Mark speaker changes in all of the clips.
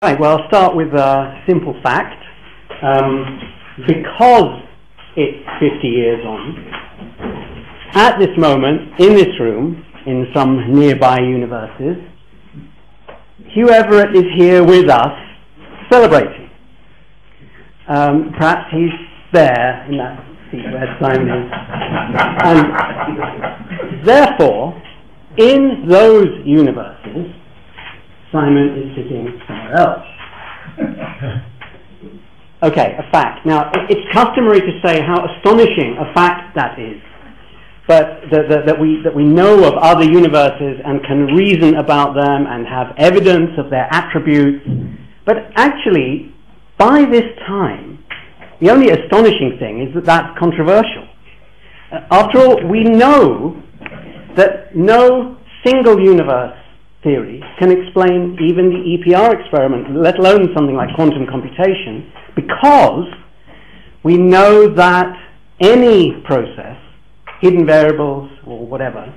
Speaker 1: Right, well, I'll start with a simple fact. Because it's 50 years on, at this moment, in this room, in some nearby universes, Hugh Everett is here with us, celebrating. Perhaps he's there in that seat where Simon is. And therefore, in those universes, Simon is sitting somewhere else. Okay, a fact. Now, it's customary to say how astonishing a fact that is, but that we know of other universes and can reason about them and have evidence of their attributes. But actually, by this time, the only astonishing thing is that that's controversial. After all, we know that no single universe theory can explain even the EPR experiment, let alone something like quantum computation, because we know that any process, hidden variables or whatever,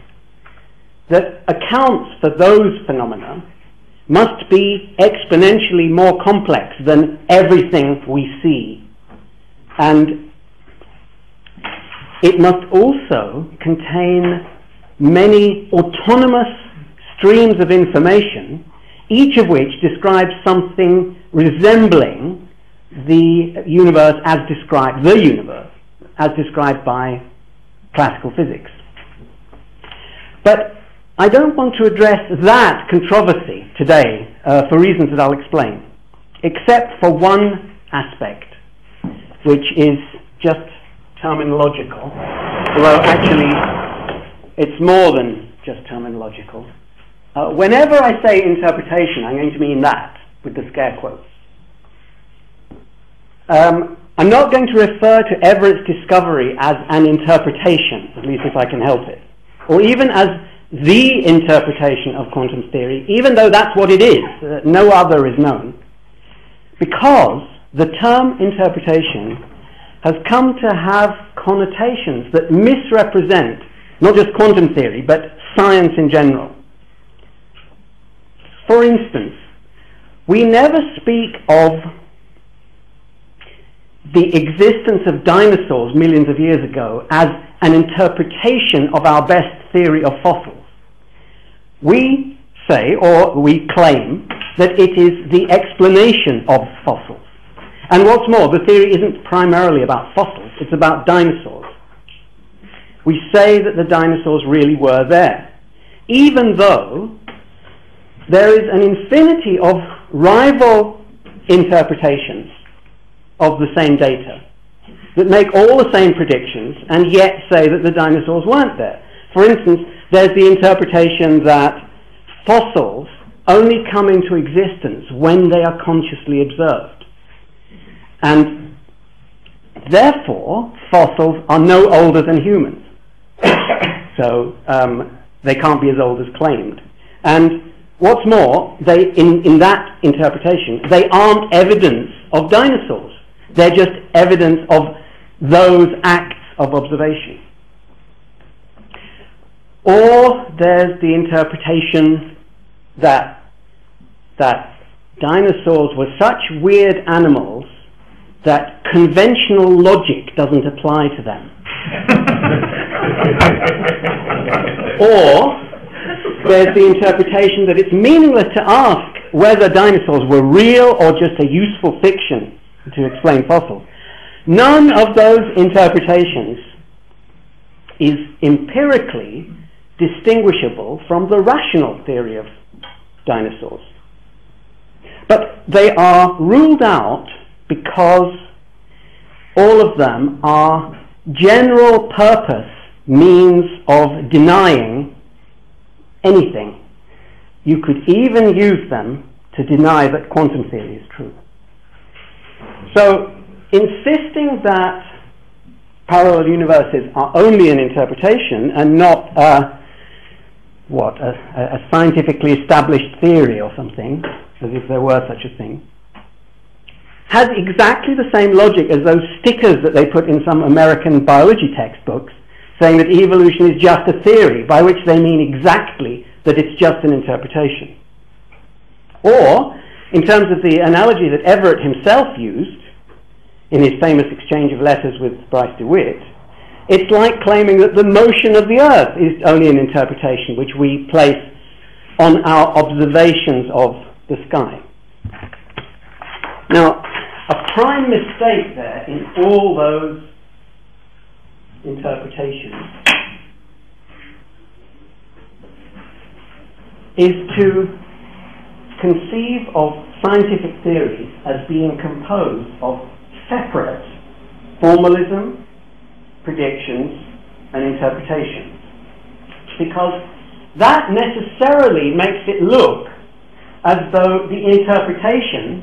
Speaker 1: that accounts for those phenomena must be exponentially more complex than everything we see. And it must also contain many autonomous streams of information, each of which describes something resembling the universe as described by classical physics. But I don't want to address that controversy today for reasons that I'll explain, except for one aspect, which is just terminological, although actually it's more than just terminological. Whenever I say interpretation, I'm going to mean that, with the scare quotes. I'm not going to refer to Everett's discovery as an interpretation, at least if I can help it, or even as the interpretation of quantum theory, even though that's what it is. No other is known. Because the term interpretation has come to have connotations that misrepresent not just quantum theory, but science in general. For instance, we never speak of the existence of dinosaurs millions of years ago as an interpretation of our best theory of fossils. We say, or we claim, that it is the explanation of fossils. And what's more, the theory isn't primarily about fossils, it's about dinosaurs. We say that the dinosaurs really were there, even though there is an infinity of rival interpretations of the same data that make all the same predictions and yet say that the dinosaurs weren't there. For instance, there's the interpretation that fossils only come into existence when they are consciously observed. And therefore, fossils are no older than humans. So they can't be as old as claimed. And what's more, in that interpretation, they aren't evidence of dinosaurs. They're just evidence of those acts of observation. Or there's the interpretation that dinosaurs were such weird animals that conventional logic doesn't apply to them. Or there's the interpretation that it's meaningless to ask whether dinosaurs were real or just a useful fiction to explain fossils. None of those interpretations is empirically distinguishable from the rational theory of dinosaurs. But they are ruled out because all of them are general purpose means of denying anything. You could even use them to deny that quantum theory is true. So, insisting that parallel universes are only an interpretation and not a scientifically established theory or something, as if there were such a thing, has exactly the same logic as those stickers that they put in some American biology textbooks saying that evolution is just a theory, by which they mean exactly that it's just an interpretation. Or in terms of the analogy that Everett himself used in his famous exchange of letters with Bryce DeWitt, it's like claiming that the motion of the Earth is only an interpretation which we place on our observations of the sky. Now, a prime mistake there in all those interpretations is to conceive of scientific theories as being composed of separate formalism, predictions, and interpretations. Because that necessarily makes it look as though the interpretation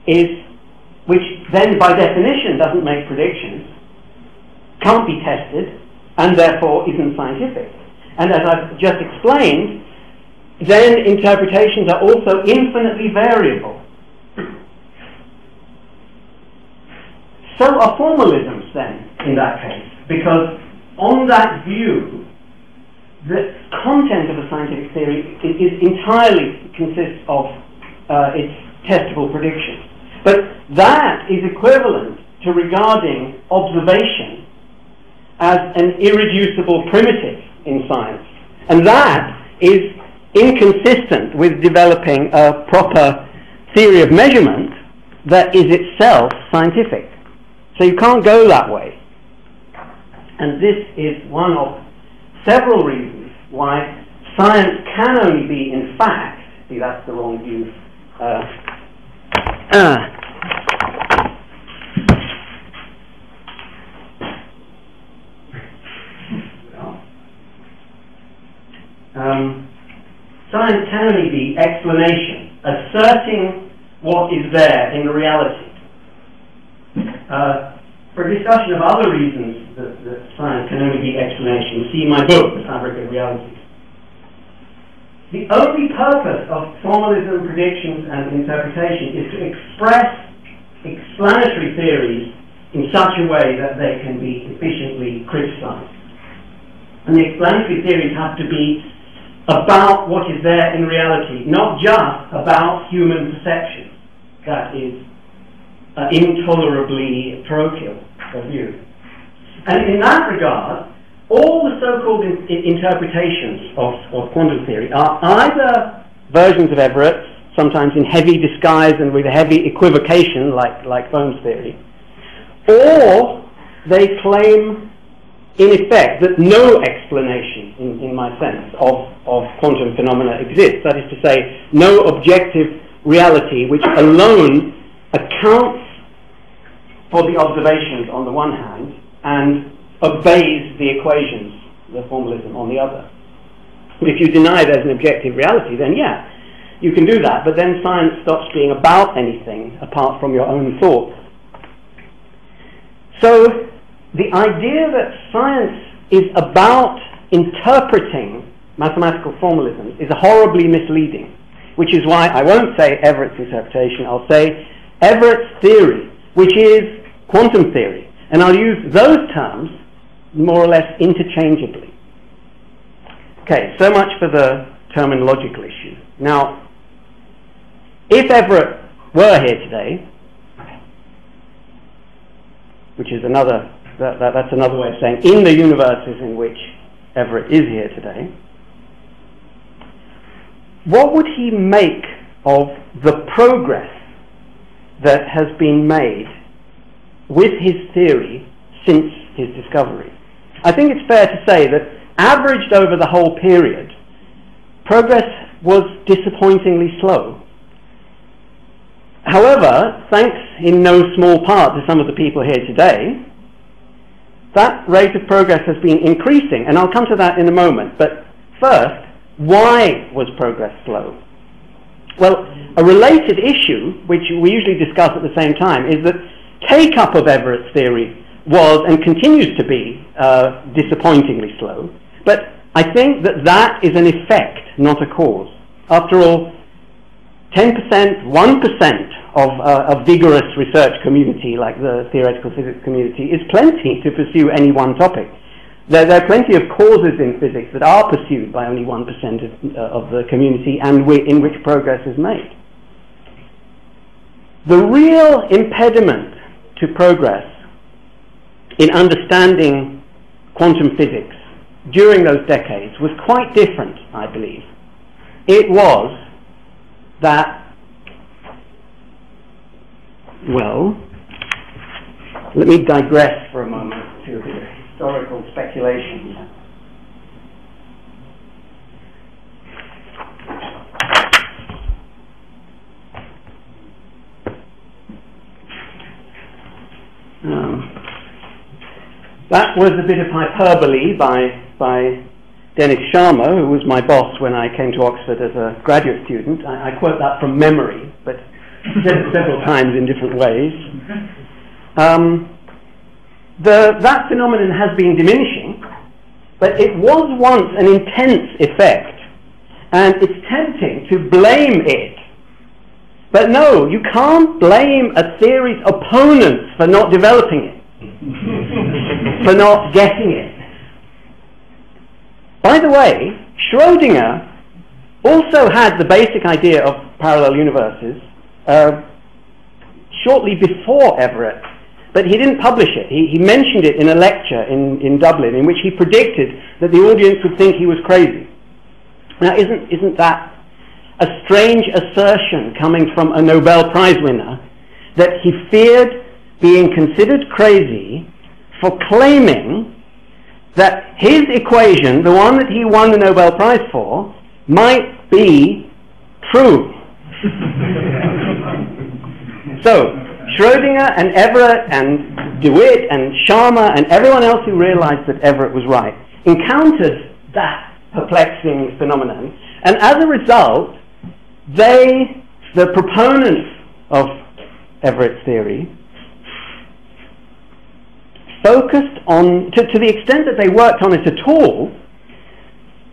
Speaker 1: is, which then by definition doesn't make predictions, can't be tested, and therefore isn't scientific. And as I've just explained, then interpretations are also infinitely variable. So are formalisms then, in that case, because on that view, the content of a scientific theory is entirely consists of its testable predictions. But that is equivalent to regarding observation as an irreducible primitive in science. And that is inconsistent with developing a proper theory of measurement that is itself scientific. So you can't go that way. And this is one of several reasons why science can only be, in fact, see, that's the wrong view. Science can only be explanation, asserting what is there in reality. For a discussion of other reasons that science can only be explanation, see my book, The Fabric of Realities. The only purpose of formalism, predictions, and interpretation is to express explanatory theories in such a way that they can be efficiently criticized. And the explanatory theories have to be about what is there in reality, not just about human perception. That is intolerably parochial of view. And in that regard, all the so-called interpretations of quantum theory are either versions of Everett's, sometimes in heavy disguise and with a heavy equivocation, like Bohm's theory, or they claim, in effect, that no explanation, in my sense, of quantum phenomena exists. That is to say, no objective reality which alone accounts for the observations on the one hand and obeys the equations, the formalism, on the other. If you deny there's an objective reality, then yeah, you can do that, but then science stops being about anything apart from your own thoughts. So the idea that science is about interpreting mathematical formalisms is horribly misleading, which is why I won't say Everett's interpretation, I'll say Everett's theory, which is quantum theory, and I'll use those terms more or less interchangeably. Okay, so much for the terminological issue. Now, if Everett were here today, which is another, that's another way of saying in the universes in which Everett is here today, what would he make of the progress that has been made with his theory since his discovery? I think it's fair to say that averaged over the whole period, progress was disappointingly slow. However, thanks in no small part to some of the people here today, that rate of progress has been increasing, and I'll come to that in a moment. But first, why was progress slow? Well, a related issue, which we usually discuss at the same time, is that take-up of Everett's theory was and continues to be disappointingly slow. But I think that is an effect, not a cause. After all, 10%, 1% of a vigorous research community like the theoretical physics community is plenty to pursue any one topic. There are plenty of causes in physics that are pursued by only 1% of the community and in which progress is made. The real impediment to progress in understanding quantum physics during those decades was quite different, I believe. It was that, well, let me digress for a moment to a bit of historical speculation. That was a bit of hyperbole by Dennis Sharma, who was my boss when I came to Oxford as a graduate student. I quote that from memory, but said it several times in different ways. That phenomenon has been diminishing, but it was once an intense effect, and it's tempting to blame it. But no, you can't blame a theory's opponents for not developing it, for not getting it. By the way, Schrödinger also had the basic idea of parallel universes shortly before Everett, but he didn't publish it. He mentioned it in a lecture in Dublin in which he predicted that the audience would think he was crazy. Now, isn't that a strange assertion coming from a Nobel Prize winner, that he feared being considered crazy for claiming that his equation, the one that he won the Nobel Prize for, might be true? So, Schrödinger and Everett and DeWitt and Sharma and everyone else who realized that Everett was right encountered that perplexing phenomenon, and as a result, the proponents of Everett's theory, focused on, to the extent that they worked on it at all,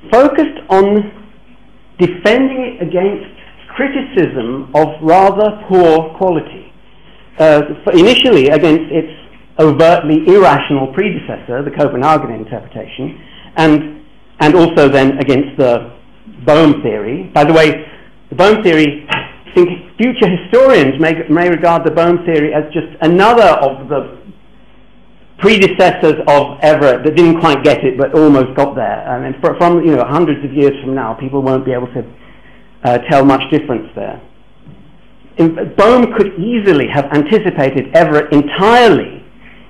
Speaker 1: focused on defending it against criticism of rather poor quality. Initially against its overtly irrational predecessor, the Copenhagen interpretation, and also then against the Bohm theory. By the way, the Bohm theory, I think future historians may regard the Bohm theory as just another of the predecessors of Everett that didn't quite get it but almost got there. I mean, from hundreds of years from now, people won't be able to tell much difference there. Bohm could easily have anticipated Everett entirely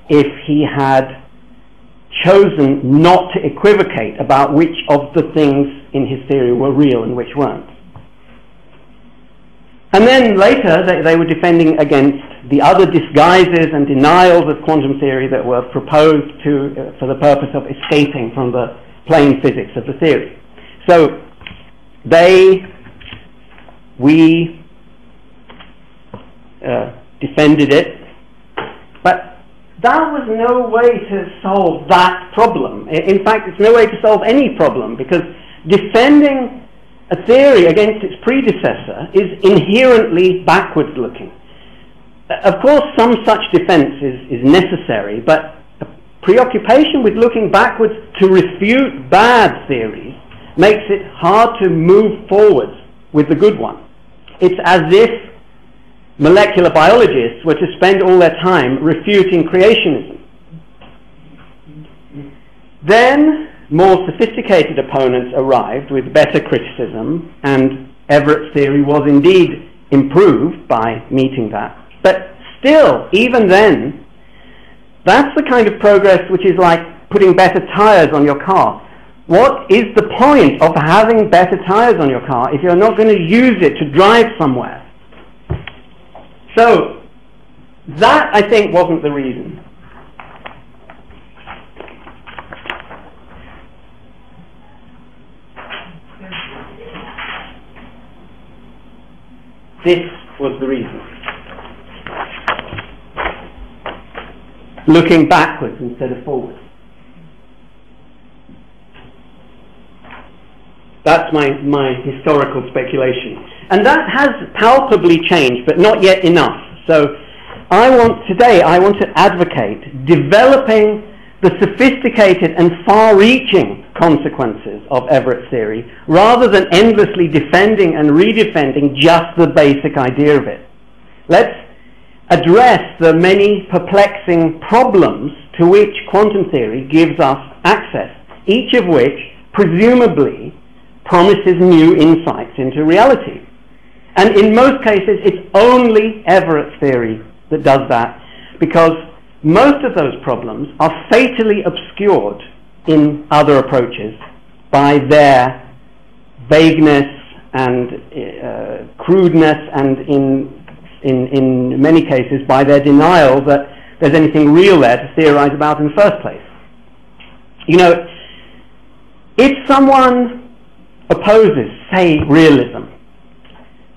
Speaker 1: if he had chosen not to equivocate about which of the things in his theory were real and which weren't. And then later they were defending against the other disguises and denials of quantum theory that were proposed for the purpose of escaping from the plain physics of the theory. So we defended it, but that was no way to solve that problem. In fact, it's no way to solve any problem, because defending a theory against its predecessor is inherently backwards looking. Of course, some such defense is necessary, but a preoccupation with looking backwards to refute bad theories makes it hard to move forwards with the good one. It's as if molecular biologists were to spend all their time refuting creationism. Then more sophisticated opponents arrived with better criticism, and Everett's theory was indeed improved by meeting that. But still, even then, that's the kind of progress which is like putting better tires on your car. What is the point of having better tires on your car if you're not going to use it to drive somewhere? So, that, I think, wasn't the reason. This was the reason. Looking backwards instead of forwards. That's my historical speculation. And that has palpably changed, but not yet enough. So today I want to advocate developing the sophisticated and far-reaching consequences of Everett's theory, rather than endlessly defending and redefending just the basic idea of it. Let's address the many perplexing problems to which quantum theory gives us access, each of which presumably promises new insights into reality. And in most cases, it's only Everett's theory that does that, because most of those problems are fatally obscured in other approaches by their vagueness and crudeness, and in many cases by their denial that there's anything real there to theorize about in the first place. You know, if someone opposes, say, realism,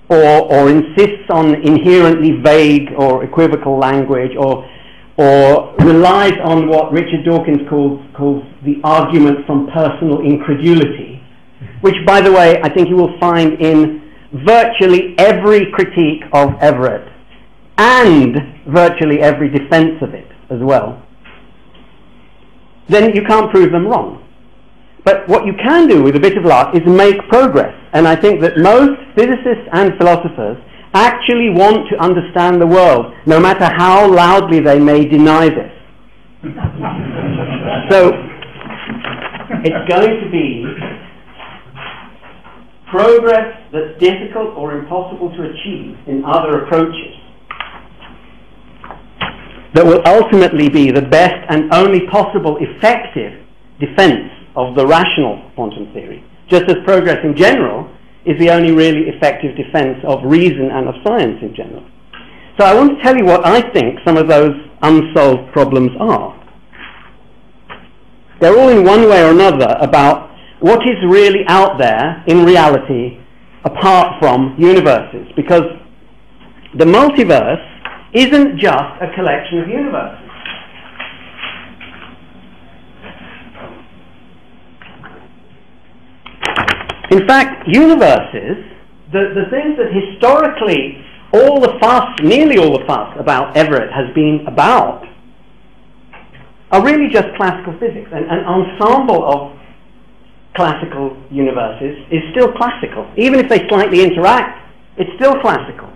Speaker 1: or insists on inherently vague or equivocal language, or relies on what Richard Dawkins calls the argument from personal incredulity, which, by the way, I think you will find in virtually every critique of Everett and virtually every defense of it as well, then you can't prove them wrong. But what you can do with a bit of luck is make progress. And I think that most physicists and philosophers actually want to understand the world, no matter how loudly they may deny this. So it's going to be progress that's difficult or impossible to achieve in other approaches that will ultimately be the best and only possible effective defense of the rational quantum theory, just as progress in general is the only really effective defense of reason and of science in general. So I want to tell you what I think some of those unsolved problems are. They're all in one way or another about what is really out there in reality apart from universes, because the multiverse isn't just a collection of universes. In fact, universes, the things that historically all the fuss, nearly all the fuss about Everett has been about, are really just classical physics. And an ensemble of classical universes is still classical. Even if they slightly interact, it's still classical.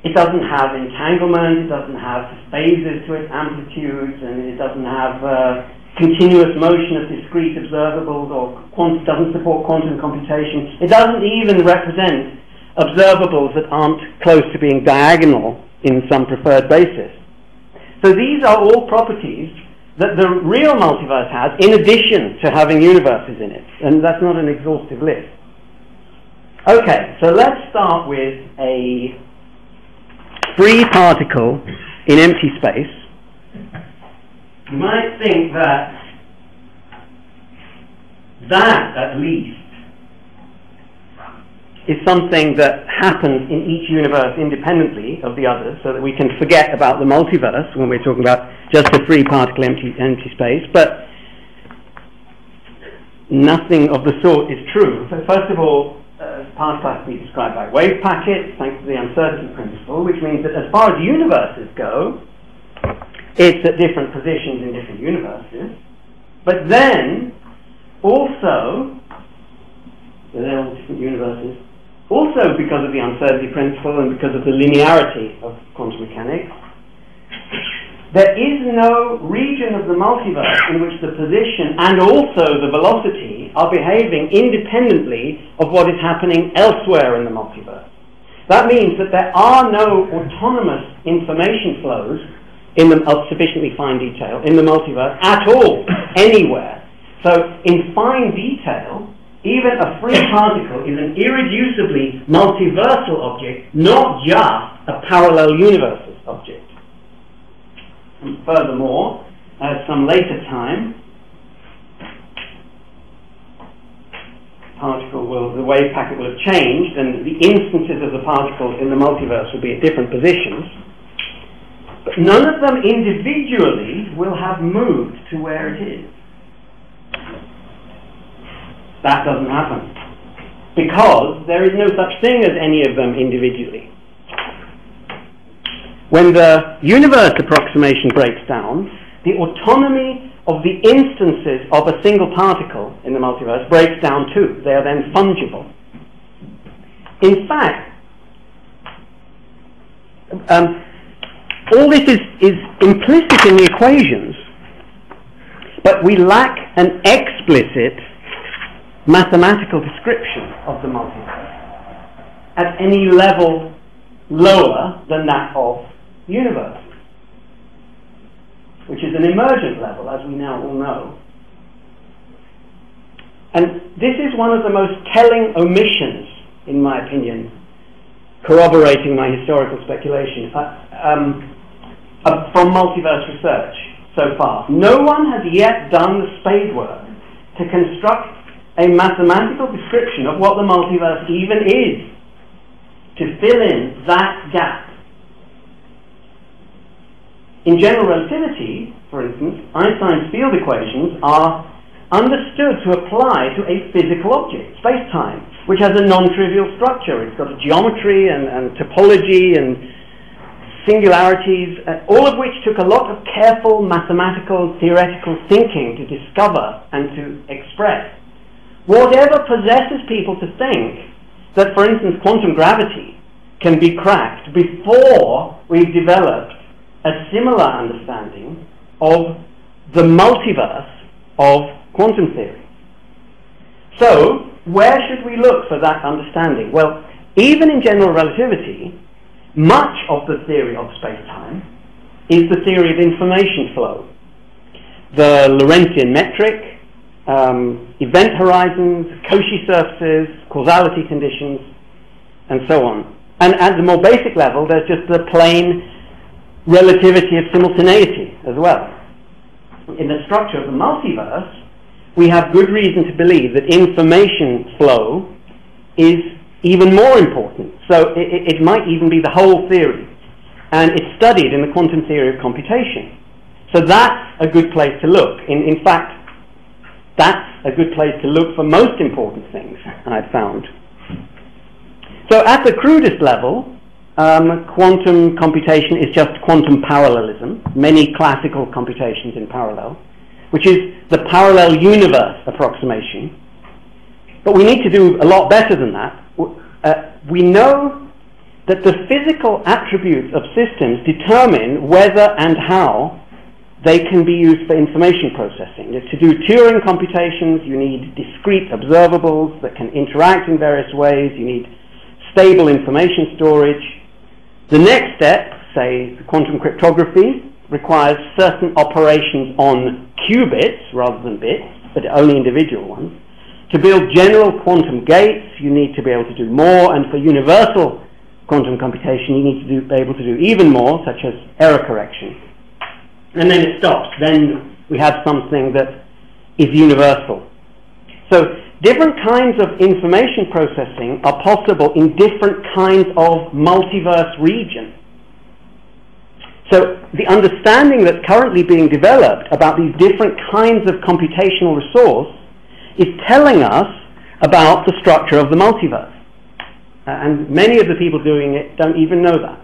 Speaker 1: It doesn't have entanglement, it doesn't have phases to its amplitudes, and it doesn't have continuous motion of discrete observables, or doesn't support quantum computation. It doesn't even represent observables that aren't close to being diagonal in some preferred basis. So these are all properties that the real multiverse has, in addition to having universes in it. And that's not an exhaustive list. Okay, so let's start with a free particle in empty space. You might think that at least is something that happens in each universe independently of the others, so that we can forget about the multiverse when we're talking about just a free particle empty space. But nothing of the sort is true. So first of all, particles have to be described by wave packets, thanks to the uncertainty principle, which means that as far as universes go, it's at different positions in different universes. But then, also, they're all different universes, also because of the uncertainty principle and because of the linearity of quantum mechanics, there is no region of the multiverse in which the position and also the velocity are behaving independently of what is happening elsewhere in the multiverse. That means that there are no autonomous information flows of sufficiently fine detail in the multiverse at all, anywhere. So in fine detail, even a free particle is an irreducibly multiversal object, not just a parallel universes object. And furthermore, at some later time, the wave packet will have changed, and the instances of the particles in the multiverse will be at different positions. But none of them individually will have moved to where it is. That doesn't happen, because there is no such thing as any of them individually. When the universe approximation breaks down, the autonomy of the instances of a single particle in the multiverse breaks down too. They are then fungible. In fact, all this is implicit in the equations, but we lack an explicit mathematical description of the multiverse at any level lower than that of the universe, which is an emergent level, as we now all know. And this is one of the most telling omissions, in my opinion, corroborating my historical speculation, from multiverse research so far. No one has yet done the spade work to construct a mathematical description of what the multiverse even is, to fill in that gap. In general relativity, for instance, Einstein's field equations are understood to apply to a physical object, space-time, which has a non-trivial structure. It's got a geometry and topology and singularities, all of which took a lot of careful mathematical, theoretical thinking to discover and to express. Whatever possesses people to think that, for instance, quantum gravity can be cracked before we've developed a similar understanding of the multiverse of quantum theory. So, where should we look for that understanding? Well, even in general relativity, much of the theory of space-time is the theory of information flow. The Lorentzian metric, event horizons, Cauchy surfaces, causality conditions, and so on. And at the more basic level, there's just the plain relativity of simultaneity as well. In the structure of the multiverse, we have good reason to believe that information flow is even more important. So it might even be the whole theory. And it's studied in the quantum theory of computation. So that's a good place to look. In fact, that's a good place to look for most important things, I've found. So at the crudest level, quantum computation is just quantum parallelism, many classical computations in parallel, which is the parallel universe approximation. But we need to do a lot better than that. We know that the physical attributes of systems determine whether and how they can be used for information processing. To do Turing computations, you need discrete observables that can interact in various ways. You need stable information storage. The next step, say quantum cryptography, requires certain operations on qubits rather than bits, but only individual ones. To build general quantum gates, you need to be able to do more, and for universal quantum computation, you need to be able to do even more, such as error correction. And then it stops. Then we have something that is universal. So different kinds of information processing are possible in different kinds of multiverse region. So the understanding that's currently being developed about these different kinds of computational resource is telling us about the structure of the multiverse. And many of the people doing it don't even know that.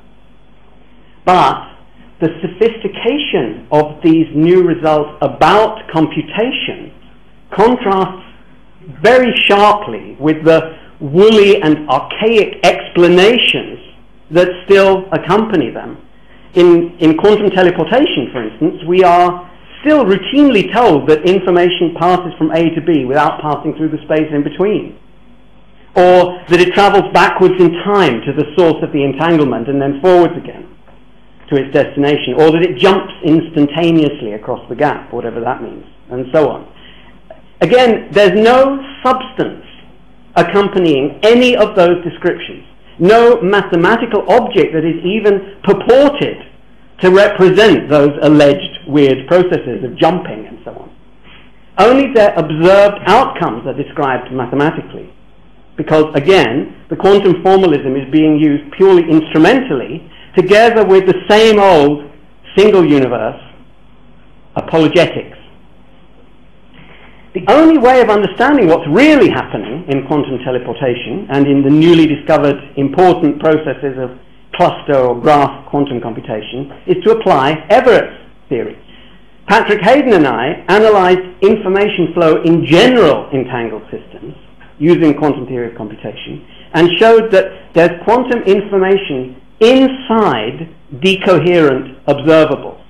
Speaker 1: But the sophistication of these new results about computation contrasts very sharply with the woolly and archaic explanations that still accompany them. In quantum teleportation, for instance, we are still routinely told that information passes from A to B without passing through the space in between. Or that it travels backwards in time to the source of the entanglement and then forwards again to its destination. Or that it jumps instantaneously across the gap, whatever that means, and so on. Again, there's no substance accompanying any of those descriptions. No mathematical object that is even purported to represent those alleged weird processes of jumping and so on. Only their observed outcomes are described mathematically. Because, again, the quantum formalism is being used purely instrumentally together with the same old single universe apologetics. The only way of understanding what's really happening in quantum teleportation and in the newly discovered important processes of cluster or graph quantum computation is to apply Everett's theory. Patrick Hayden and I analyzed information flow in general in tangled systems using quantum theory of computation and showed that there's quantum information inside decoherent observables.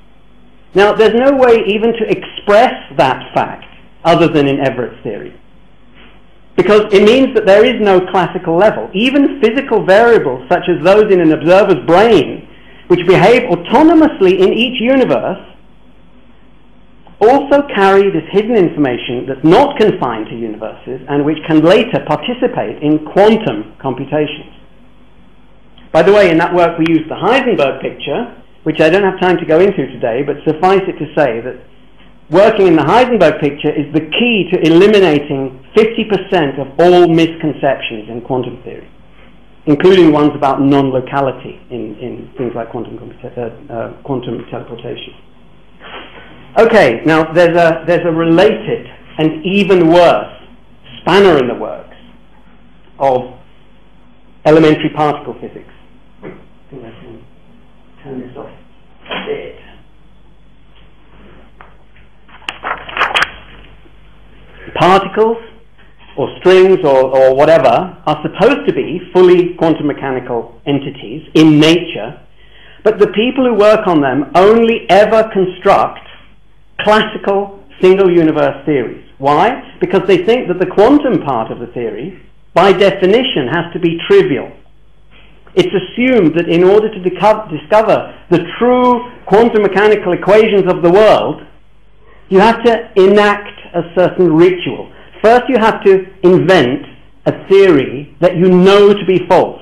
Speaker 1: Now, there's no way even to express that fact other than in Everett's theory, because it means that there is no classical level. Even physical variables, such as those in an observer's brain, which behave autonomously in each universe, also carry this hidden information that's not confined to universes and which can later participate in quantum computations. By the way, in that work we used the Heisenberg picture, which I don't have time to go into today, but suffice it to say that working in the Heisenberg picture is the key to eliminating 50% of all misconceptions in quantum theory, including ones about non-locality in things like quantum teleportation. Okay, now there's a related and even worse spanner in the works of elementary particle physics. I think I can turn this off a bit. Particles or strings or whatever are supposed to be fully quantum mechanical entities in nature, but the people who work on them only ever construct classical single universe theories. Why? Because they think that the quantum part of the theory, by definition, has to be trivial. It's assumed that in order to discover the true quantum mechanical equations of the world, you have to enact a certain ritual. First, you have to invent a theory that you know to be false,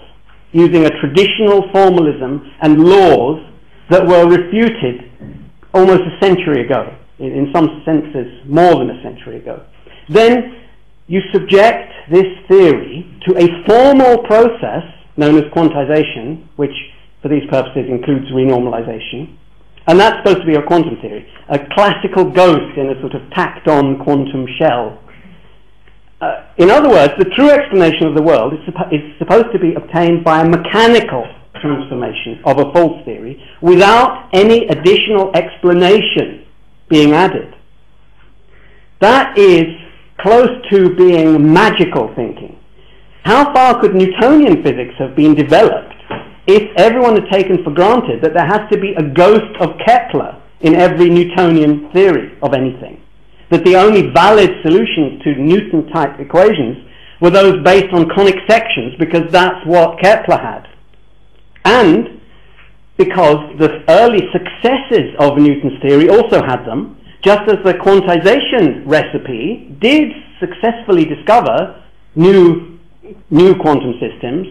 Speaker 1: using a traditional formalism and laws that were refuted almost a century ago. In some senses, more than a century ago. Then you subject this theory to a formal process known as quantization, which for these purposes includes renormalization, and that's supposed to be a quantum theory, a classical ghost in a sort of tacked-on quantum shell. In other words, the true explanation of the world is supposed to be obtained by a mechanical transformation of a false theory without any additional explanation being added. That is close to being magical thinking. How far could Newtonian physics have been developed if everyone had taken for granted that there has to be a ghost of Kepler in every Newtonian theory of anything? That the only valid solutions to Newton-type equations were those based on conic sections because that's what Kepler had. And because the early successes of Newton's theory also had them, just as the quantization recipe did successfully discover new quantum systems,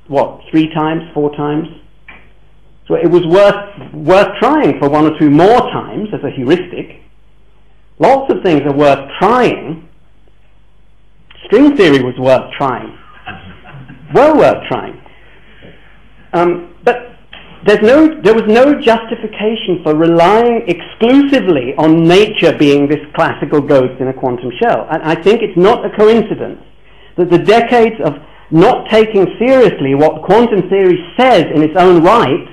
Speaker 1: 3 times, 4 times? So it was worth trying for 1 or 2 more times as a heuristic. Lots of things are worth trying. String theory was worth trying. Well worth trying. But there was no justification for relying exclusively on nature being this classical ghost in a quantum shell. And I think it's not a coincidence that the decades of not taking seriously what quantum theory says in its own right,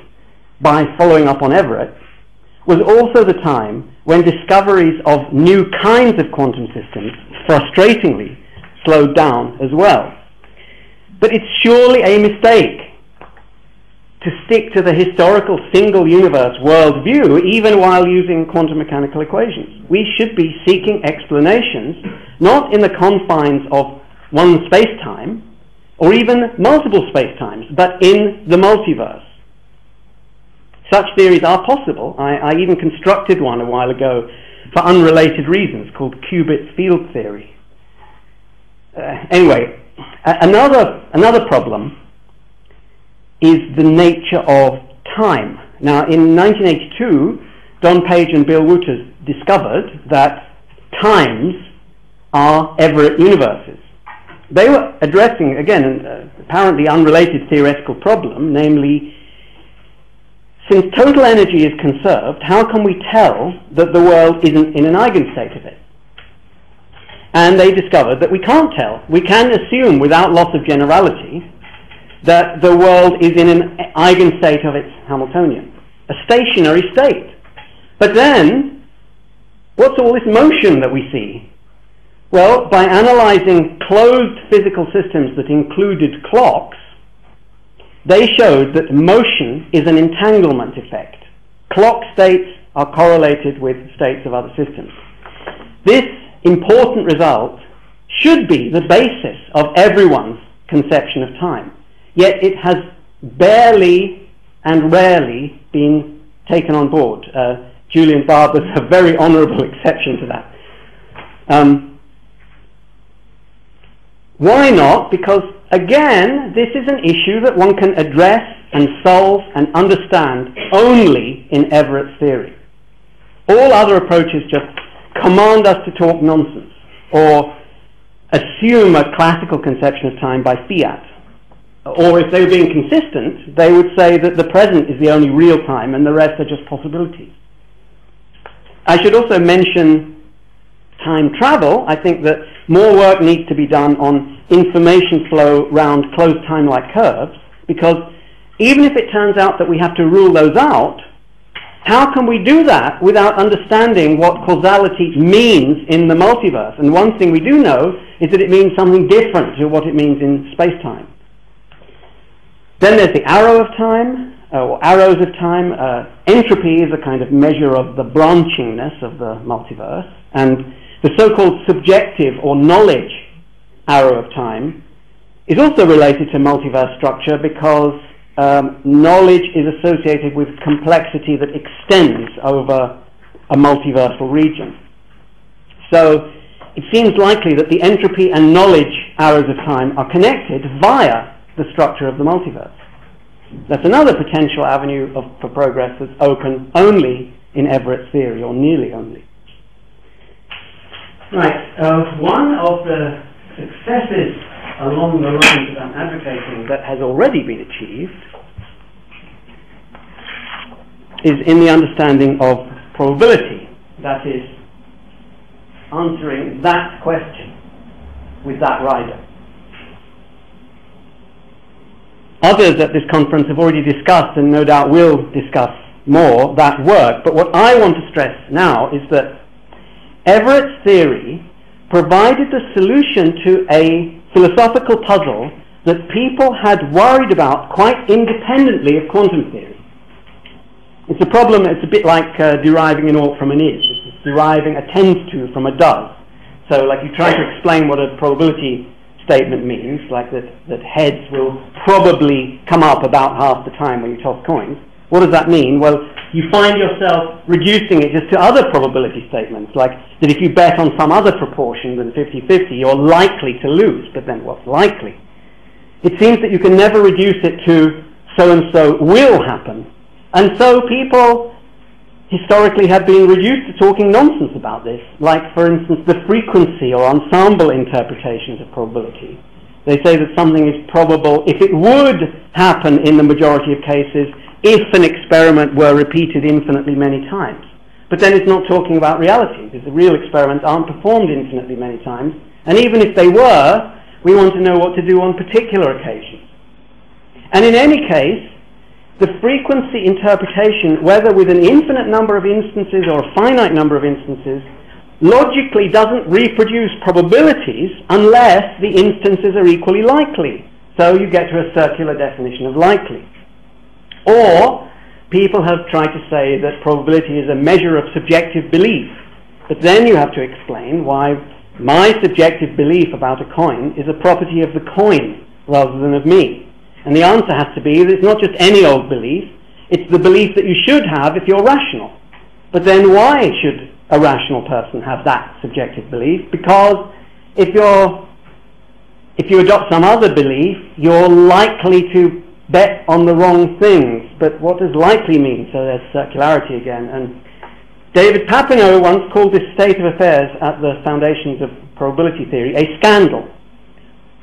Speaker 1: by following up on Everett, was also the time when discoveries of new kinds of quantum systems frustratingly slowed down as well. But it's surely a mistake to stick to the historical single universe worldview even while using quantum mechanical equations. We should be seeking explanations not in the confines of one space-time or even multiple space-times, but in the multiverse. Such theories are possible. I even constructed one a while ago for unrelated reasons called qubit field theory. Anyway, another problem is the nature of time. Now, in 1982, Don Page and Bill Wooters discovered that times are Everett universes. They were addressing, again, an apparently unrelated theoretical problem, namely, since total energy is conserved, how can we tell that the world isn't in an eigenstate of it? And they discovered that we can't tell. We can assume, without loss of generality, that the world is in an eigenstate of its Hamiltonian, a stationary state. But then, What's all this motion that we see? Well, by analyzing closed physical systems that included clocks, they showed that motion is an entanglement effect. Clock states are correlated with states of other systems. This important result should be the basis of everyone's conception of time, yet it has barely and rarely been taken on board. Julian Barber's a very honourable exception to that. Why not? Because, again, this is an issue that one can address and solve and understand only in Everett's theory. All other approaches just command us to talk nonsense or assume a classical conception of time by fiat. Or if they were being consistent, they would say that the present is the only real time and the rest are just possibilities. I should also mention time travel. I think that more work needs to be done on information flow round closed time-like curves, because even if it turns out that we have to rule those out, how can we do that without understanding what causality means in the multiverse? And one thing we do know is that it means something different to what it means in space-time. Then there's the arrow of time, or arrows of time. Entropy is a kind of measure of the branchingness of the multiverse, and the so-called subjective or knowledge arrow of time is also related to multiverse structure, because knowledge is associated with complexity that extends over a multiversal region. So it seems likely that the entropy and knowledge arrows of time are connected via the structure of the multiverse. That's another potential avenue for progress that's open only in Everett's theory, or nearly only. Right, one of the successes along the lines that I'm advocating that has already been achieved is in the understanding of probability. That is, answering that question with that rider. Others at this conference have already discussed, and no doubt will discuss more, that work. But what I want to stress now is that Everett's theory provided the solution to a philosophical puzzle that people had worried about quite independently of quantum theory. It's a problem, it's a bit like deriving an ought from an is. It's deriving a tends to from a does. So like you try to explain what a probability statement means, like that heads will probably come up about half the time when you toss coins. What does that mean? Well, you find yourself reducing it just to other probability statements, like that if you bet on some other proportion than 50-50, you're likely to lose. But then what's likely? It seems that you can never reduce it to so-and-so will happen. And so people historically have been reduced to talking nonsense about this, like, for instance, the frequency or ensemble interpretations of probability. They say that something is probable if it would happen in the majority of cases if an experiment were repeated infinitely many times. But then it's not talking about reality, because the real experiments aren't performed infinitely many times, and even if they were, we want to know what to do on particular occasions. And in any case, the frequency interpretation, whether with an infinite number of instances or a finite number of instances, logically doesn't reproduce probabilities unless the instances are equally likely. So you get to a circular definition of likely. Or people have tried to say that probability is a measure of subjective belief. But then you have to explain why my subjective belief about a coin is a property of the coin rather than of me. And the answer has to be that it's not just any old belief, it's the belief that you should have if you're rational. But then why should a rational person have that subjective belief? Because if you adopt some other belief, you're likely to bet on the wrong things. But what does likely mean? So there's circularity again. And David Papineau once called this state of affairs at the foundations of probability theory a scandal.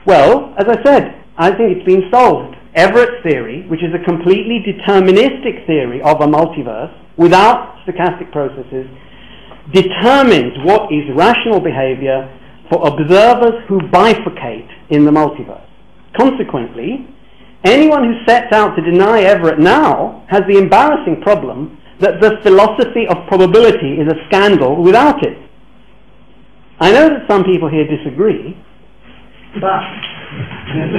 Speaker 1: Well, as I said, I think it's been solved. Everett's theory, which is a completely deterministic theory of a multiverse without stochastic processes, determines what is rational behavior for observers who bifurcate in the multiverse. Consequently, anyone who sets out to deny Everett now has the embarrassing problem that the philosophy of probability is a scandal without it. I know that some people here disagree, but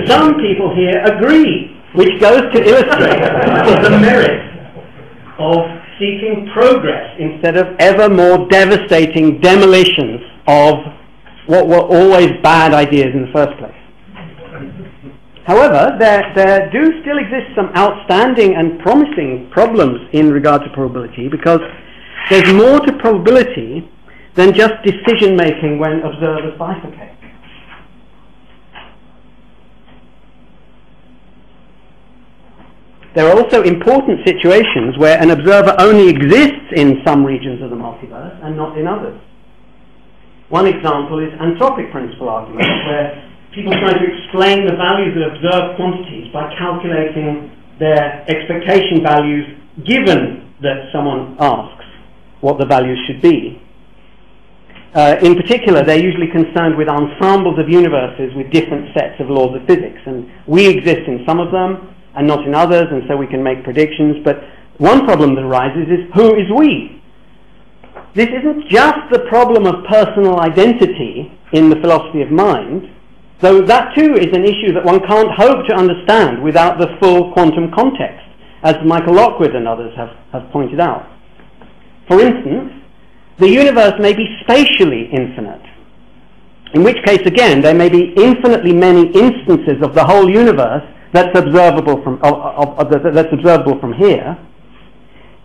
Speaker 1: some people here agree, which goes to illustrate the merit of seeking progress instead of ever more devastating demolitions of what were always bad ideas in the first place. However, there do still exist some outstanding and promising problems in regard to probability, because there's more to probability than just decision-making when observers bifurcate. There are also important situations where an observer only exists in some regions of the multiverse and not in others. One example is anthropic principle arguments, where people try to explain the values of observed quantities by calculating their expectation values given that someone asks what the values should be. In particular, they're usually concerned with ensembles of universes with different sets of laws of physics, and we exist in some of them and not in others, and so we can make predictions. But one problem that arises is, who is we? This isn't just the problem of personal identity in the philosophy of mind, though that too is an issue that one can't hope to understand without the full quantum context, as Michael Lockwood and others have pointed out. For instance, the universe may be spatially infinite, in which case again there may be infinitely many instances of the whole universe that's observable from here.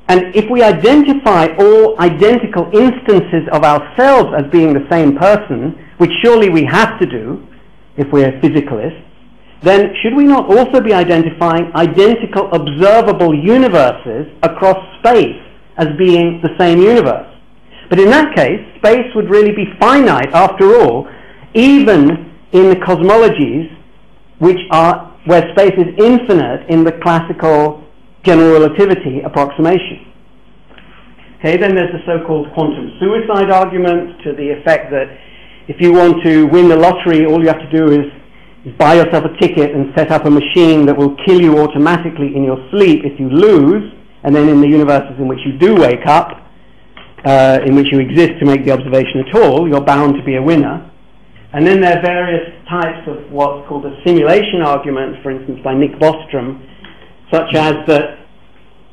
Speaker 1: And if we identify all identical instances of ourselves as being the same person, which surely we have to do if we're physicalists, then should we not also be identifying identical observable universes across space as being the same universe? But in that case, space would really be finite after all, even in the cosmologies where space is infinite in the classical general relativity approximation. Okay, then there's the so-called quantum suicide argument, to the effect that if you want to win the lottery, all you have to do is buy yourself a ticket and set up a machine that will kill you automatically in your sleep if you lose, and then in the universes in which you do wake up, in which you exist to make the observation at all, you're bound to be a winner. And then there are various types of what's called a simulation argument, for instance by Nick Bostrom, such as that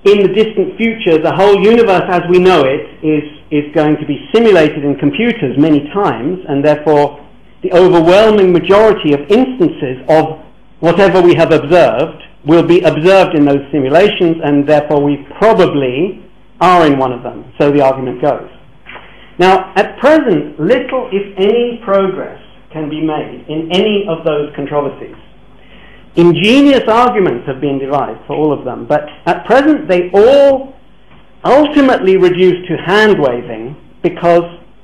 Speaker 1: in the distant future the whole universe as we know it is going to be simulated in computers many times, and therefore the overwhelming majority of instances of whatever we have observed will be observed in those simulations, and therefore we probably are in one of them, so the argument goes. Now, at present, little, if any, progress can be made in any of those controversies. Ingenious arguments have been devised for all of them, but at present they all ultimately reduce to hand-waving, because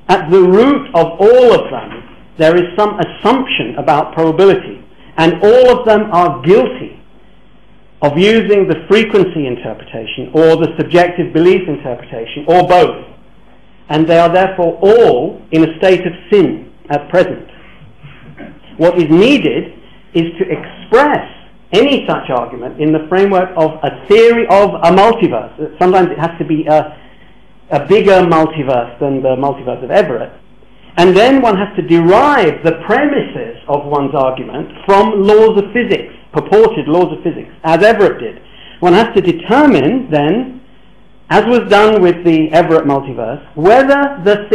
Speaker 1: at the root of all of them there is some assumption about probability, and all of them are guilty of using the frequency interpretation or the subjective belief interpretation, or both. And they are therefore all in a state of sin at present. What is needed is to express any such argument in the framework of a theory of a multiverse. Sometimes it has to be a bigger multiverse than the multiverse of Everett. And then one has to derive the premises of one's argument from laws of physics, purported laws of physics, as Everett did. One has to determine then, as was done with the Everett multiverse, whether that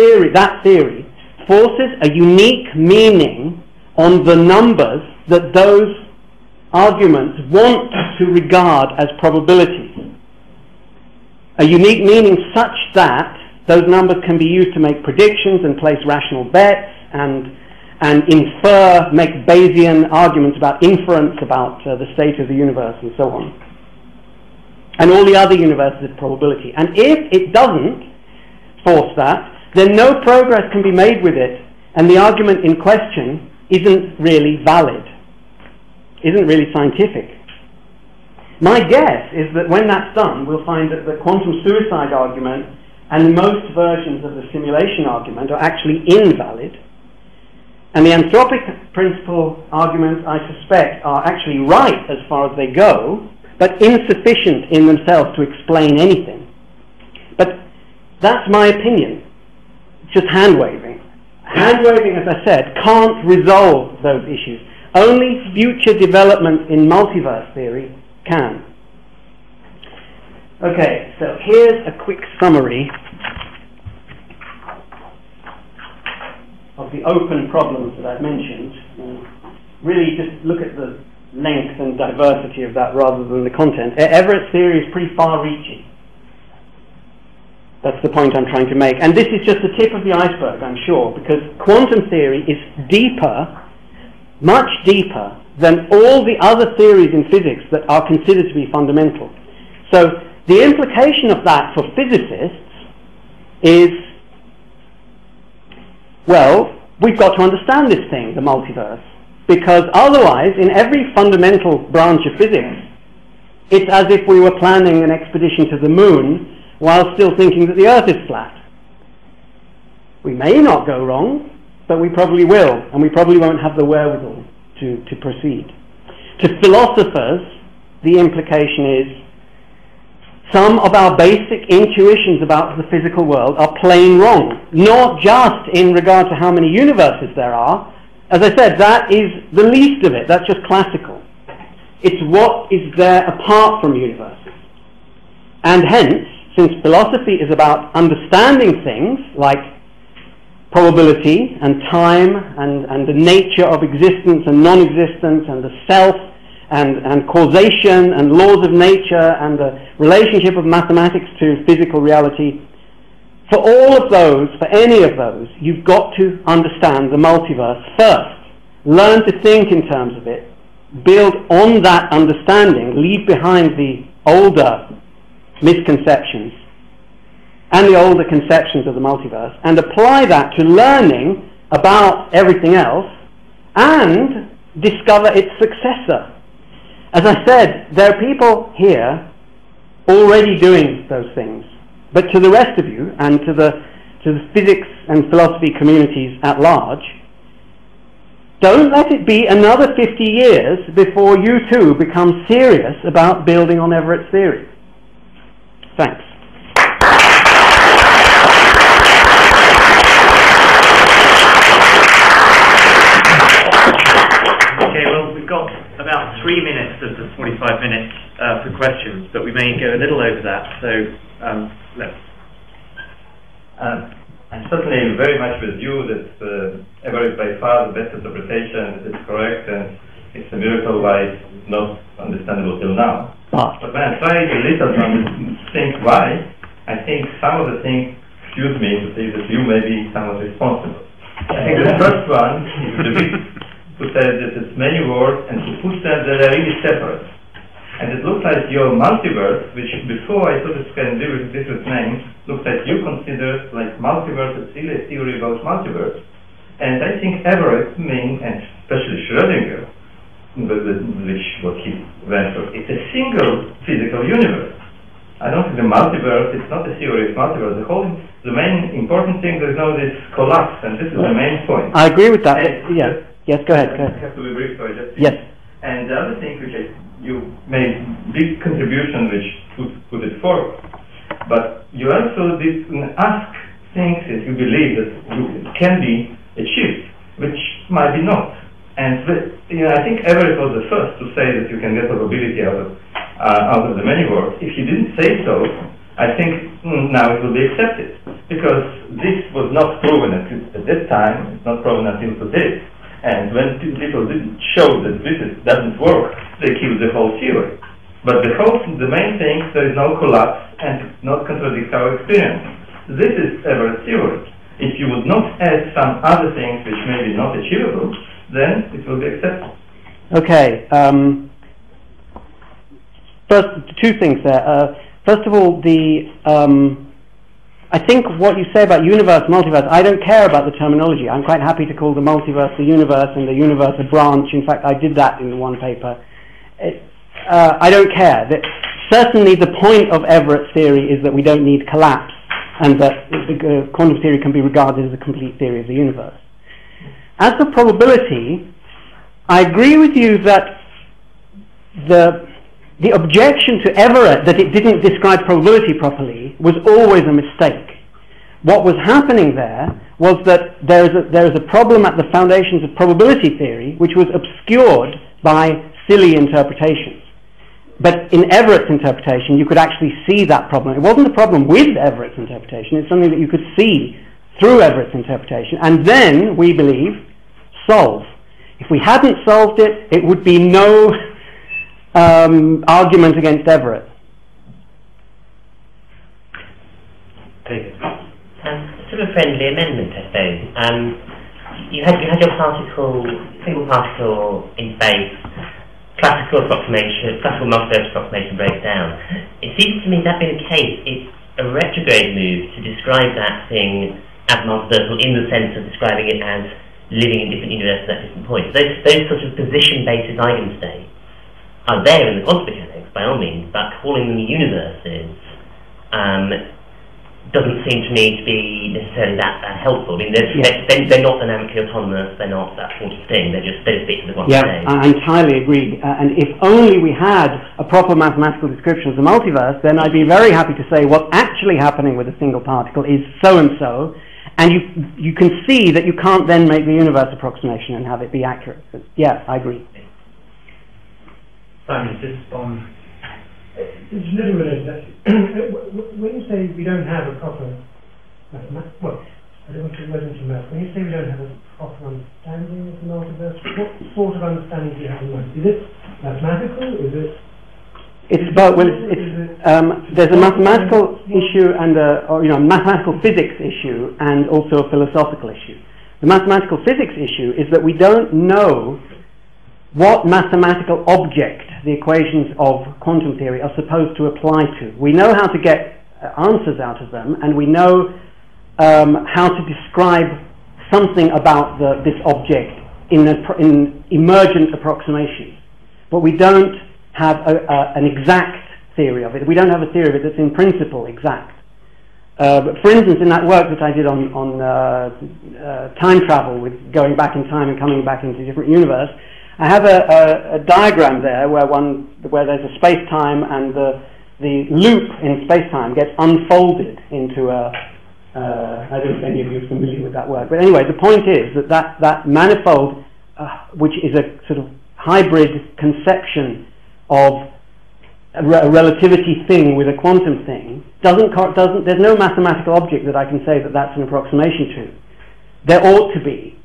Speaker 1: theory forces a unique meaning on the numbers that those arguments want to regard as probabilities. A unique meaning such that those numbers can be used to make predictions and place rational bets and make Bayesian arguments about inference, about the state of the universe and so on. And all the other universes of probability. And if it doesn't force that, then no progress can be made with it, and the argument in question isn't really valid, isn't really scientific. My guess is that when that's done, we'll find that the quantum suicide argument and most versions of the simulation argument are actually invalid, and the anthropic principle arguments, I suspect, are actually right as far as they go, but insufficient in themselves to explain anything. But that's my opinion. It's just hand-waving. Hand-waving, as I said, can't resolve those issues. Only future development in multiverse theory can. Okay, so here's a quick summary of the open problems that I've mentioned. Really just look at the length and diversity of that rather than the content. Everett's theory is pretty far-reaching. That's the point I'm trying to make. And this is just the tip of the iceberg, I'm sure, because quantum theory is deeper, much deeper, than all the other theories in physics that are considered to be fundamental. So the implication of that for physicists is, well, we've got to understand this thing, the multiverse, because otherwise, in every fundamental branch of physics, it's as if we were planning an expedition to the moon while still thinking that the Earth is flat. We may not go wrong, but we probably will, and we probably won't have the wherewithal to proceed. To philosophers, the implication is some of our basic intuitions about the physical world are plain wrong, not just in regard to how many universes there are. As I said, that is the least of it. That's just classical. It's what is there apart from universes. And hence, since philosophy is about understanding things like probability and time and the nature of existence and non-existence and the self and causation and laws of nature and the relationship of mathematics to physical reality, for all of those, for any of those, you've got to understand the multiverse first. Learn to think in terms of it, build on that understanding, leave behind the older misconceptions and the older conceptions of the multiverse, and apply that to learning about everything else and discover its successor. As I said, there are people here already doing those things, but to the rest of you and to the physics and philosophy communities at large, don't let it be another 50 years before you too become serious about building on Everett's theory. Thanks.
Speaker 2: Okay, well, we've got about 3 minutes of the 45 minutes for questions, but we may go a little over that, so let's.
Speaker 3: I'm certainly very much with you that Everett is by far the best interpretation, that it's correct, and it's a miracle why it's not understandable till now. But when I try a little to think why, I think some of the things excuse me to say that you may be somewhat responsible. I think the first one is the bit who said that it's many words and who put them that they're really separate. And it looks like your multiverse, which before I thought it can do with different names, looks like you consider like multiverse, it's really a theory about multiverse. And I think Everett means, and especially Schrödinger, which what he went for, it's a single physical universe. I don't think the multiverse, it's not a theory of multiverse. The main important thing, there's no this collapse, and this is the main point.
Speaker 1: I agree with that. Yeah. Yes, go ahead.
Speaker 3: I have to be brief, so I just...
Speaker 1: Yes.
Speaker 3: And the other thing which you made big contribution which put it forward, but you also did ask things that you believe that can be achieved, which might be not. And I think Everett was the first to say that you can get probability out of the many words. If he didn't say so, I think now it will be accepted, because this was not proven at that time. It's not proven until today. And when people didn't show that this doesn't work, they killed the whole theory. But the main thing, there is no collapse and it not contradicts our experience. This is Everett's theory. If you would not add some other things which may be not achievable, then it will be accepted.
Speaker 1: Okay. First, two things there. First of all, I think what you say about universe, multiverse, I don't care about the terminology. I'm quite happy to call the multiverse the universe and the universe a branch. In fact, I did that in one paper. I don't care. Certainly the point of Everett's theory is that we don't need collapse, and that quantum theory can be regarded as a complete theory of the universe. As for probability, I agree with you that the objection to Everett that it didn't describe probability properly was always a mistake. What was happening there was that there is a problem at the foundations of probability theory which was obscured by silly interpretations. But in Everett's interpretation, you could actually see that problem. It wasn't a problem with Everett's interpretation, it's something that you could see through Everett's interpretation, and then, we believe, solve. If we hadn't solved it, it would be no argument against Everett.
Speaker 4: Sort of friendly amendment, I suppose. You had your particle, single particle in space, classical multiverse approximation breaks down. It seems to me that being the case, it's a retrograde move to describe that thing as multiversal in the sense of describing it as living in different universes at different points. Those sort of position-based eigenstates are there in the quantum mechanics, by all means, but calling them universes doesn't seem to me to be necessarily that helpful. I mean, they're not dynamically autonomous, they're not that sort of thing, they're just bits of the quantum state.
Speaker 1: I entirely agree. And if only we had a proper mathematical description of the multiverse, then I'd be very happy to say what's actually happening with a single particle is so-and-so, and you can see that you can't then make the universe approximation and have it be accurate. But yeah, I agree.
Speaker 5: Simon, just on...
Speaker 6: It's a little related, actually. When you say we don't have a proper mathematical, well, I don't want to go into math. When you say we don't have a proper understanding of the multiverse, what sort of understanding do you have in mind? Is it mathematical? Is it?
Speaker 1: It's both. Well, there's a mathematical issue and a mathematical physics issue, and also a philosophical issue. The mathematical physics issue is that we don't know what mathematical object the equations of quantum theory are supposed to apply to. We know how to get answers out of them, and we know how to describe something about this object in emergent approximations. But we don't have an exact theory of it. We don't have a theory of it that's in principle exact. But for instance, in that work that I did on time travel, with going back in time and coming back into a different universe, I have a diagram there where there's a space-time, and the loop in space-time gets unfolded into a I don't know if any of you are familiar with that work, but anyway, the point is that manifold, which is a sort of hybrid conception of a relativity thing with a quantum thing, there's no mathematical object that I can say that that's an approximation to. There ought to be.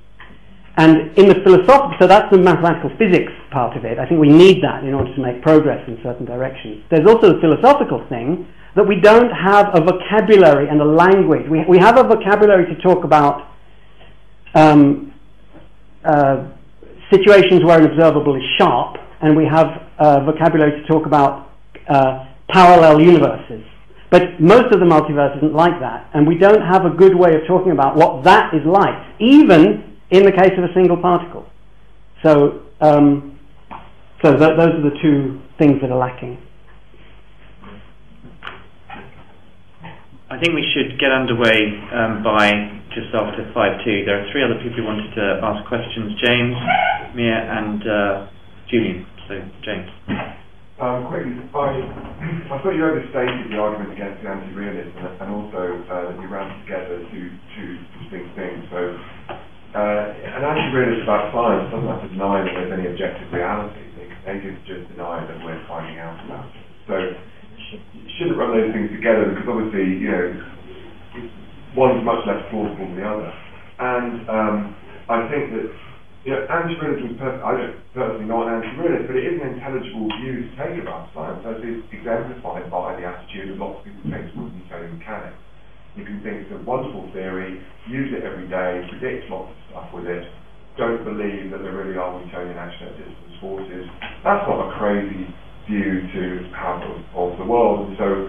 Speaker 1: And in the philosophical, so that's the mathematical physics part of it. I think we need that in order to make progress in certain directions. There's also the philosophical thing that we don't have a vocabulary and a language. We have a vocabulary to talk about situations where an observable is sharp, and we have a vocabulary to talk about parallel universes. But most of the multiverse isn't like that, and we don't have a good way of talking about what that is like, even in the case of a single particle. So, those are the two things that are lacking.
Speaker 2: I think we should get underway by just after 5:02. There are three other people who wanted to ask questions: James, Mia, and Julian. So, James.
Speaker 7: Quickly, I thought you overstated the argument against the anti-realism, and also that you ran together two distinct things. So, an anti-realist about science doesn't have to deny that there's any objective reality. They can just deny that we're finding out about it. So you shouldn't run those things together, because obviously, one's much less plausible than the other. And I think that anti-realism is I don't personally not an anti-realist, but it is an intelligible view to take about science, as is exemplified by the attitude of lots of people take towards Newtonian mechanics. You can think it's a wonderful theory, use it every day, predict lots of stuff with it, don't believe that there really are Newtonian action at distance forces. That's not a crazy view to have of the world. And so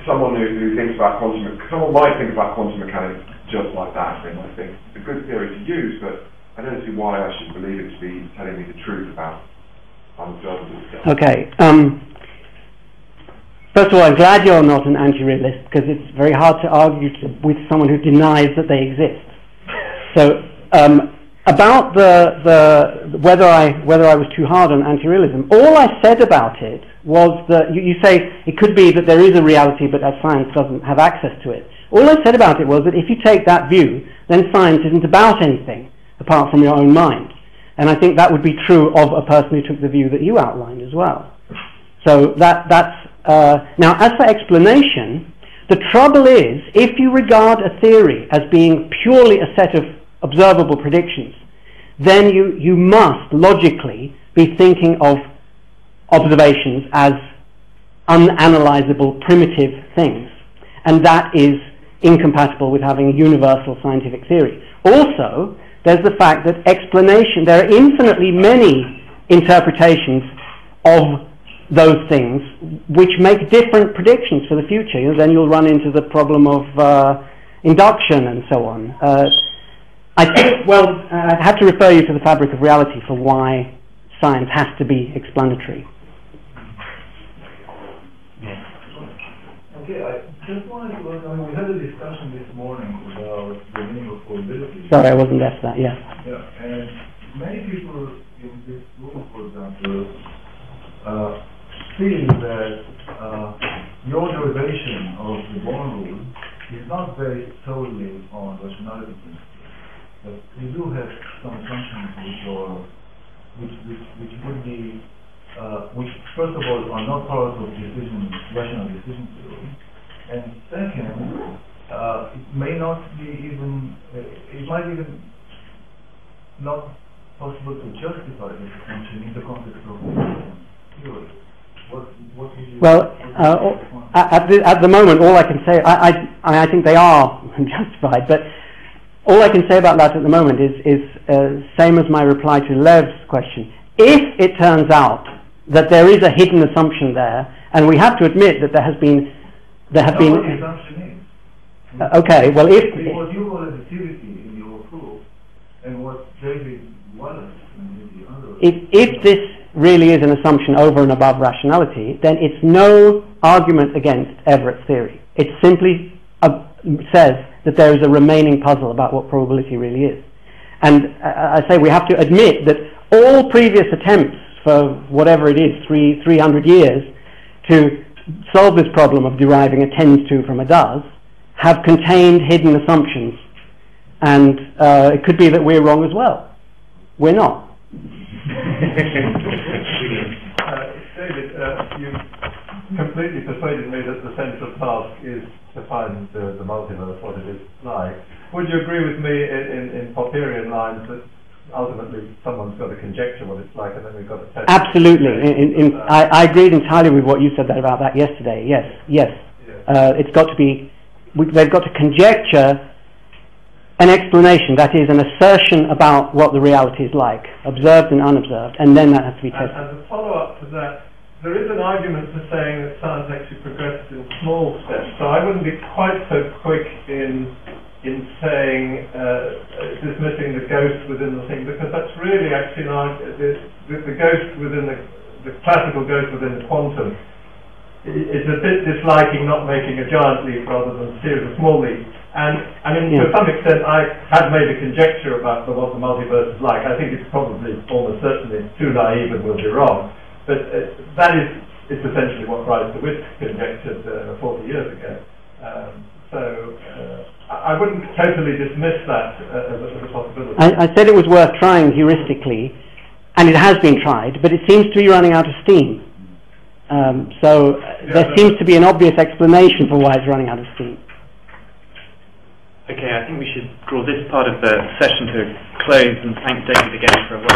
Speaker 7: someone who thinks about someone might think about quantum mechanics just like that. They might think it's a good theory to use, but I don't see why I should believe it to be telling me the truth about unobservable stuff.
Speaker 1: Okay. First of all, I'm glad you're not an anti-realist, because it's very hard to argue with someone who denies that they exist. So about whether I was too hard on anti-realism, all I said about it was that you say it could be that there is a reality but that science doesn't have access to it. All I said about it was that if you take that view, then science isn't about anything apart from your own mind. And I think that would be true of a person who took the view that you outlined as well. So now as for explanation, the trouble is, if you regard a theory as being purely a set of observable predictions, then you must logically be thinking of observations as unanalyzable primitive things, and that is incompatible with having a universal scientific theory. Also, there's the fact that there are infinitely many interpretations of those things which make different predictions for the future. Then you'll run into the problem of induction and so on. I think, I have to refer you to the Fabric of Reality for why science has to be explanatory.
Speaker 5: Okay, I just wanted to we had a discussion this morning about the meaning of probability.
Speaker 1: Sorry, I wasn't there for that, yeah.
Speaker 5: Yeah, and many people in this room, for example, feel that your derivation of the Born rule is not based solely on rationality principles. But you do have some assumptions which would be, which first of all are not part of rational decision theory, and second, it may not be even, it might even not possible to justify this assumption in the context of theory. What would you?
Speaker 1: Well, at the moment, all I can say, I think they are justified, but all I can say about that at the moment is same as my reply to Lev's question. If it turns out that there is a hidden assumption there, and we have to admit that there have been.
Speaker 5: What the assumption is.
Speaker 1: Okay. Well, if
Speaker 5: what you call additivity in your proof, and what David Wallace and the other.
Speaker 1: If this really is an assumption over and above rationality, then it's no argument against Everett's theory. It simply says that there is a remaining puzzle about what probability really is. And I say we have to admit that all previous attempts for whatever it is, 300 years, to solve this problem of deriving a tends to from a does, have contained hidden assumptions. And it could be that we're wrong as well. We're not.
Speaker 8: David, you completely persuaded me that the central task is to find the multiverse, what it is like. Would you agree with me in Popperian lines that ultimately someone's got to conjecture what it's like and then we've got to test it?
Speaker 1: Absolutely. I agreed entirely with what you said about that yesterday. Yes. It's got to be, they've got to conjecture an explanation, that is an assertion about what the reality is like, observed and unobserved, and then that has to be tested.
Speaker 8: As a follow-up to that, there is an argument for saying that science actually progresses in small steps, so I wouldn't be quite so quick in saying, dismissing the ghost within the thing, because that's really actually like the ghost within the classical ghost within the quantum is a bit disliking not making a giant leap rather than a series of small leaps. And I mean, to some extent, I have made a conjecture about what the multiverse is like. I think it's probably almost certainly too naive and will be wrong. But that is essentially what Rice DeWitt conjectured 40 years ago. I wouldn't totally dismiss that as a possibility.
Speaker 1: I said it was worth trying heuristically, and it has been tried, but it seems to be running out of steam. There seems to be an obvious explanation for why it's running out of steam.
Speaker 2: Okay, I think we should draw this part of the session to a close and thank David again for a work.